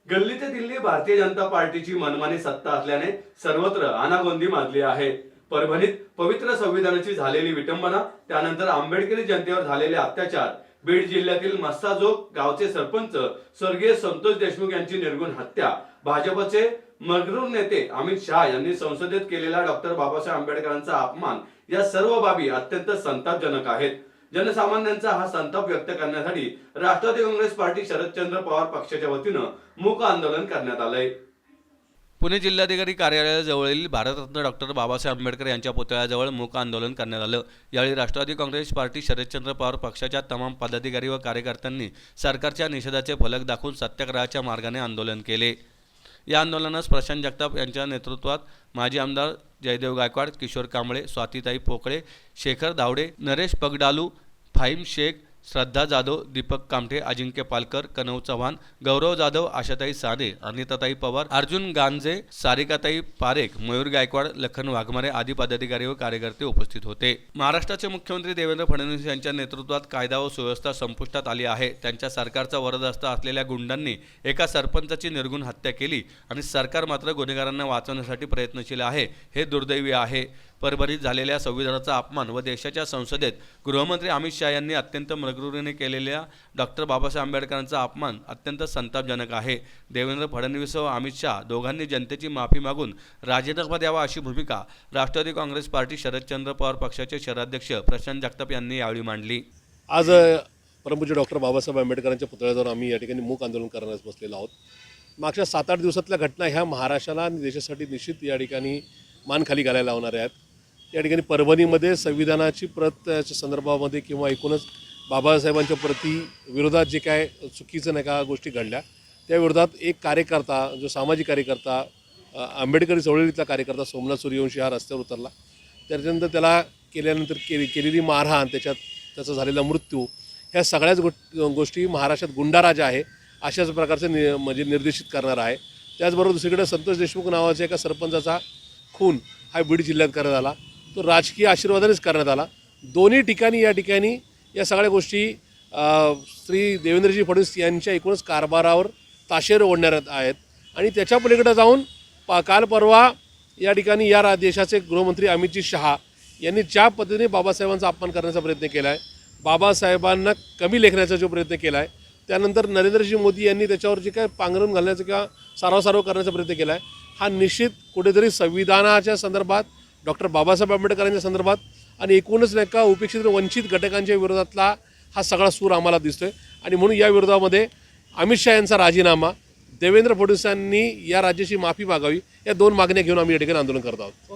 गल्ली ते दिल्ली भारतीय जनता पार्टीची मनमानी सत्ता असल्याने सर्वत्र अनागोंदी माजली आहे। परभणीत पवित्र संविधानाची झालेली विटंबना, त्यानंतर आंबेडकरी जनतेवर झालेले अत्याचार, बीड जिल्ह्यातील मस्साजोग गावचे सरपंच स्वर्गीय संतोष देशमुख यांची निर्गुण हत्या, भाजपचे मगरूर नेते अमित शहा यांनी संसदेत केलेला डॉक्टर बाबासाहेब आंबेडकरांचा अपमान, या सर्व बाबी अत्यंत संतापजनक आहेत। जनसामान्यांचा हा संताप व्यक्त करण्यासाठी राष्ट्रवादी काँग्रेस पार्टी शरदचंद्र पवार पक्षाच्या वतीनं मूक आंदोलन करण्यात आलंय। पुणे जिल्हाधिकारी कार्यालयाजवळील भारतरत्न डॉक्टर बाबासाहेब आंबेडकर यांच्या पुतळ्याजवळ मूक आंदोलन करण्यात आलं। यावेळी राष्ट्रवादी काँग्रेस पार्टी शरदचंद्र पवार पक्षाच्या तमाम पदाधिकारी व कार्यकर्त्यांनी सरकारच्या निषेधाचे फलक दाखवून सत्याग्रहाच्या मार्गाने आंदोलन केले। या आंदोलनास प्रशांत जगताप यांच्या नेतृत्वात माजी आमदार जयदेव गायकवाड, किशोर कांबळे, स्वातीताई पोकळे, शेखर धावडे, नरेश पगडालू, फाहीम शेख, श्रद्धा जाधव, दीपक कामठे, अजिंक्य पालकर, कनव चव्हाण, गौरव जाधव, आशाताई साने, अनिताताई पवार, अर्जुन गांजे, सारिकाताई पारेख, मयूर गायकवाड, लखन वाघमारे आदी पदाधिकारी व कार्यकर्ते उपस्थित होते। महाराष्ट्राचे मुख्यमंत्री देवेंद्र फडणवीस यांच्या नेतृत्वात कायदा व सुव्यवस्था संपुष्टात आली आहे। त्यांच्या सरकारचा वरदहस्त असलेल्या गुंडांनी एका सरपंचाची निर्गुण हत्या केली आणि सरकार मात्र गुन्हेगारांना वाचवण्यासाठी प्रयत्नशील आहे, हे दुर्दैवी आहे। परभणीत झालेल्या संविधानाचा अपमान व देशाच्या संसदेत गृहमंत्री अमित शहा यांनी अत्यंत मगरुरीने केलेल्या डॉक्टर बाबासाहेब आंबेडकरांचा अपमान अत्यंत संतापजनक आहे। देवेंद्र फडणवीस व अमित शहा दोघांनी जनतेची माफी मागून राजीनामा द्यावा अशी भूमिका राष्ट्रवादी काँग्रेस पार्टी शरदचंद्र पवार पक्षाचे शहराध्यक्ष प्रशांत जगताप यांनी यावेळी मांडली। आज परमपूज्य डॉक्टर बाबासाहेब आंबेडकरांच्या पुतळ्याजवळ आम्ही या ठिकाणी मूक आंदोलन करण्यास बसलेलो आहोत। मागच्या 7-8 दिवसातल्या घटना ह्या महाराष्ट्राला आणि देशासाठी निश्चित या ठिकाणी मान खाली घालायला लावणाऱ्या आहेत। या ठिकाणी परभणीमध्ये संविधानाची प्रतच्या संदर्भामध्ये किंवा एकूणच बाबासाहेबांच्या प्रति विरोधात जे काय चुकीचं नाही का गोष्टी घडल्या, त्या विरोधात एक कार्यकर्ता, जो सामाजिक कार्यकर्ता, आंबेडकरी चळवळीतला कार्यकर्ता सोमनाथ सूर्यवंशी हा रस्त्यावर उतरला। त्याच्यानंतर त्याला केलेली मारहाण, त्याचा झालेला मृत्यू, ह्या सगळ्याच गोष्टी महाराष्ट्रात गुंडाराज आहे अशाच प्रकारचे म्हणजे निर्देशित करणार आहे। त्याचबरोबर दुसरीकडे संतोष देशमुख नावाच्या एका सरपंचाचा खून हा बीड जिल्ह्यात करण्यात आला, तो राजकीय आशीर्वादानेच करण्यात आला। दोन्ही ठिकाणी या सगळ्या गोष्टी श्री देवेंद्रजी फडणवीस यांच्या एकूणच कारभारावर ताशेरे ओढणाऱ्या आहेत। आणि त्याच्या पलीकडे जाऊन काल परवा या ठिकाणी या देशाचे गृहमंत्री अमितजी शहा यांनी ज्या पद्धतीने बाबासाहेबांचा अपमान करण्याचा प्रयत्न केला आहे, बाबासाहेबांना कमी लेखण्याचा जो प्रयत्न केला आहे, त्यानंतर नरेंद्रजी मोदी यांनी त्याच्यावर जे काय पांघरून घालण्याचा किंवा सारव करण्याचा प्रयत्न केला आहे, हा निश्चित कुठेतरी संविधानाच्या संदर्भात, डॉक्टर बाबासाहेब आंबेडकरांच्या संदर्भात आणि एकूणच नाही का उपेक्षित वंचित घटकांच्या विरोधातला हा सगळा सूर आम्हाला दिसतोय। आणि म्हणून या विरोधामध्ये अमित शहा यांचा राजीनामा, देवेंद्र फडणवीसांनी या राज्याची माफी मागावी, या दोन मागण्या घेऊन आम्ही या ठिकाणी आंदोलन करत आहोत।